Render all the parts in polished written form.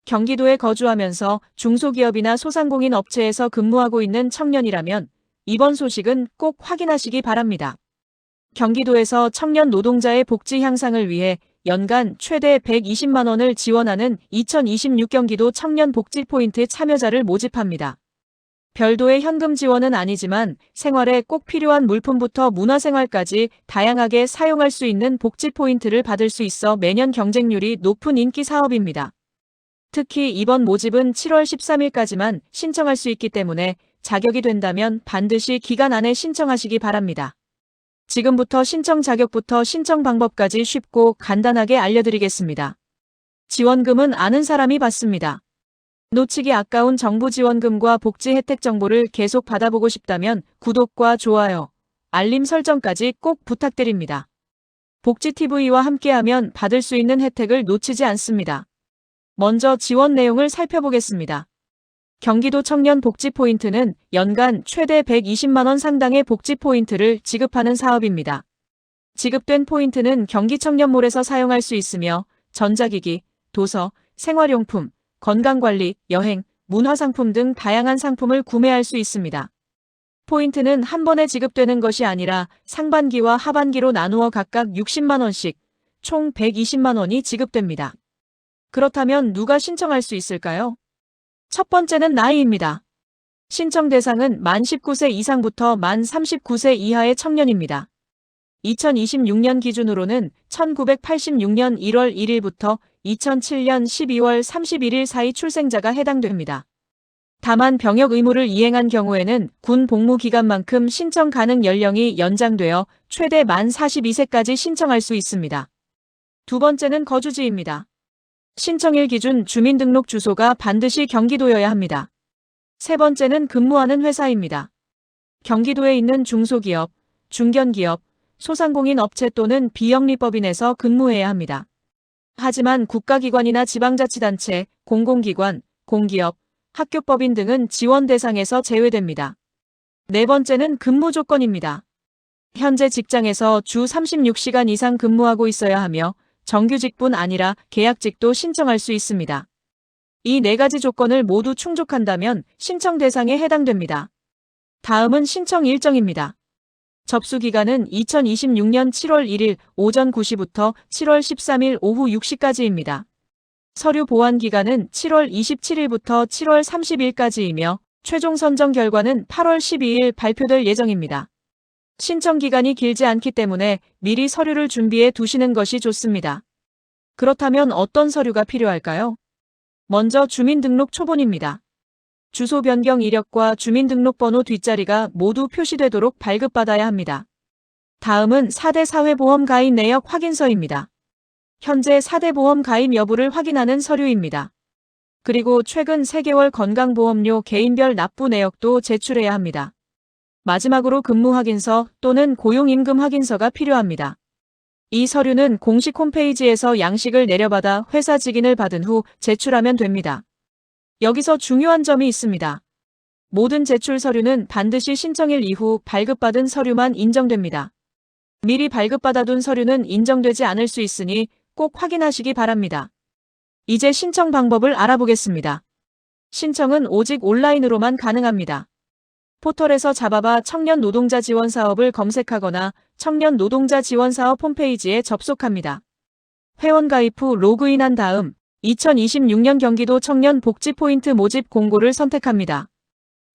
경기도에 거주하면서 중소기업이나 소상공인 업체에서 근무하고 있는 청년이라면 이번 소식은 꼭 확인하시기 바랍니다. 경기도에서 청년 노동자의 복지 향상을 위해 연간 최대 120만 원을 지원하는 2026 경기도 청년 복지 포인트 참여자를 모집합니다. 별도의 현금 지원은 아니지만 생활에 꼭 필요한 물품부터 문화생활까지 다양하게 사용할 수 있는 복지 포인트를 받을 수 있어 매년 경쟁률이 높은 인기 사업입니다. 특히 이번 모집은 7월 13일까지만 신청할 수 있기 때문에 자격이 된다면 반드시 기간 안에 신청하시기 바랍니다. 지금부터 신청 자격부터 신청 방법까지 쉽고 간단하게 알려드리겠습니다. 지원금은 아는 사람이 받습니다. 놓치기 아까운 정부 지원금과 복지 혜택 정보를 계속 받아보고 싶다면 구독과 좋아요, 알림 설정까지 꼭 부탁드립니다. 복지TV와 함께하면 받을 수 있는 혜택을 놓치지 않습니다. 먼저 지원 내용을 살펴보겠습니다. 경기도 청년 복지 포인트는 연간 최대 120만 원 상당의 복지 포인트를 지급하는 사업입니다. 지급된 포인트는 경기청년몰에서 사용할 수 있으며 전자기기, 도서, 생활용품, 건강관리, 여행, 문화상품 등 다양한 상품을 구매할 수 있습니다. 포인트는 한 번에 지급되는 것이 아니라 상반기와 하반기로 나누어 각각 60만 원씩 총 120만 원이 지급됩니다. 그렇다면 누가 신청할 수 있을까요? 첫 번째는 나이입니다. 신청 대상은 만 19세 이상부터 만 39세 이하의 청년입니다. 2026년 기준으로는 1986년 1월 1일부터 2007년 12월 31일 사이 출생자가 해당됩니다. 다만 병역 의무를 이행한 경우에는 군 복무 기간만큼 신청 가능 연령이 연장되어 최대 만 42세까지 신청할 수 있습니다. 두 번째는 거주지입니다. 신청일 기준 주민등록 주소가 반드시 경기도여야 합니다. 세 번째는 근무하는 회사입니다. 경기도에 있는 중소기업, 중견기업, 소상공인 업체 또는 비영리법인에서 근무해야 합니다. 하지만 국가기관이나 지방자치단체, 공공기관, 공기업, 학교법인 등은 지원 대상에서 제외됩니다. 네 번째는 근무 조건입니다. 현재 직장에서 주 36시간 이상 근무하고 있어야 하며 정규직뿐 아니라 계약직도 신청할 수 있습니다. 이 네 가지 조건을 모두 충족한다면 신청 대상에 해당됩니다. 다음은 신청 일정입니다. 접수 기간은 2026년 7월 1일 오전 9시부터 7월 13일 오후 6시까지입니다. 서류 보완 기간은 7월 27일부터 7월 30일까지이며 최종 선정 결과는 8월 12일 발표될 예정입니다. 신청 기간이 길지 않기 때문에 미리 서류를 준비해 두시는 것이 좋습니다. 그렇다면 어떤 서류가 필요할까요? 먼저 주민등록 초본입니다. 주소 변경 이력과 주민등록번호 뒷자리가 모두 표시되도록 발급받아야 합니다. 다음은 4대 사회보험 가입 내역 확인서입니다. 현재 4대 보험 가입 여부를 확인하는 서류입니다. 그리고 최근 3개월 건강보험료 개인별 납부 내역도 제출해야 합니다. 마지막으로 근무 확인서 또는 고용임금 확인서가 필요합니다. 이 서류는 공식 홈페이지에서 양식을 내려받아 회사 직인을 받은 후 제출하면 됩니다. 여기서 중요한 점이 있습니다. 모든 제출 서류는 반드시 신청일 이후 발급받은 서류만 인정됩니다. 미리 발급받아둔 서류는 인정되지 않을 수 있으니 꼭 확인하시기 바랍니다. 이제 신청 방법을 알아보겠습니다. 신청은 오직 온라인으로만 가능합니다. 포털에서 잡아봐 청년 노동자 지원 사업을 검색하거나 청년 노동자 지원 사업 홈페이지에 접속합니다. 회원 가입 후 로그인한 다음 2026년 경기도 청년 복지 포인트 모집 공고를 선택합니다.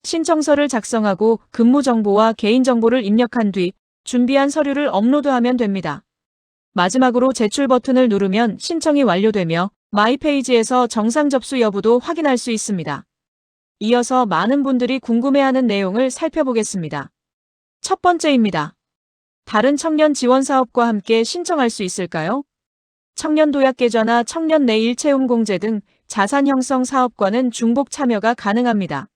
신청서를 작성하고 근무 정보와 개인 정보를 입력한 뒤 준비한 서류를 업로드하면 됩니다. 마지막으로 제출 버튼을 누르면 신청이 완료되며 마이 페이지에서 정상 접수 여부도 확인할 수 있습니다. 이어서 많은 분들이 궁금해하는 내용을 살펴보겠습니다. 첫 번째입니다. 다른 청년 지원 사업과 함께 신청할 수 있을까요? 청년 도약 계좌나 청년 내 일체움 공제 등 자산 형성 사업과는 중복 참여가 가능합니다.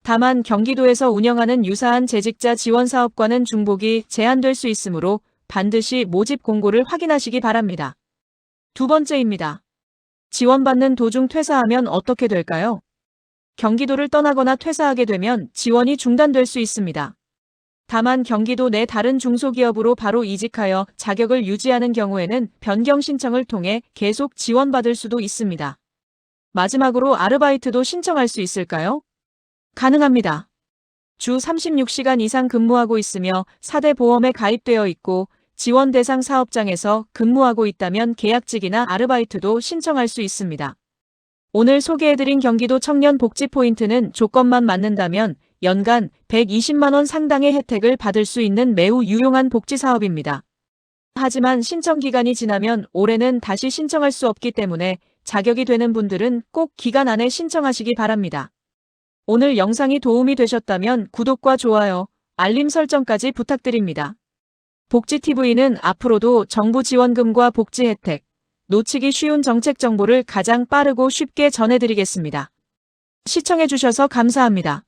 다만 경기도에서 운영하는 유사한 재직자 지원 사업과는 중복이 제한될 수 있으므로 반드시 모집 공고를 확인하시기 바랍니다. 두 번째입니다. 지원받는 도중 퇴사하면 어떻게 될까요? 경기도를 떠나거나 퇴사하게 되면 지원이 중단될 수 있습니다. 다만 경기도 내 다른 중소기업으로 바로 이직하여 자격을 유지하는 경우에는 변경 신청을 통해 계속 지원받을 수도 있습니다. 마지막으로 아르바이트도 신청할 수 있을까요? 가능합니다. 주 36시간 이상 근무하고 있으며 4대 보험에 가입되어 있고 지원 대상 사업장에서 근무하고 있다면 계약직이나 아르바이트도 신청할 수 있습니다. 오늘 소개해드린 경기도 청년 복지 포인트는 조건만 맞는다면 연간 120만 원 상당의 혜택을 받을 수 있는 매우 유용한 복지 사업입니다. 하지만 신청 기간이 지나면 올해는 다시 신청할 수 없기 때문에 자격이 되는 분들은 꼭 기간 안에 신청하시기 바랍니다. 오늘 영상이 도움이 되셨다면 구독과 좋아요, 알림 설정까지 부탁드립니다. 복지TV는 앞으로도 정부 지원금과 복지 혜택, 놓치기 쉬운 정책 정보를 가장 빠르고 쉽게 전해드리겠습니다. 시청해주셔서 감사합니다.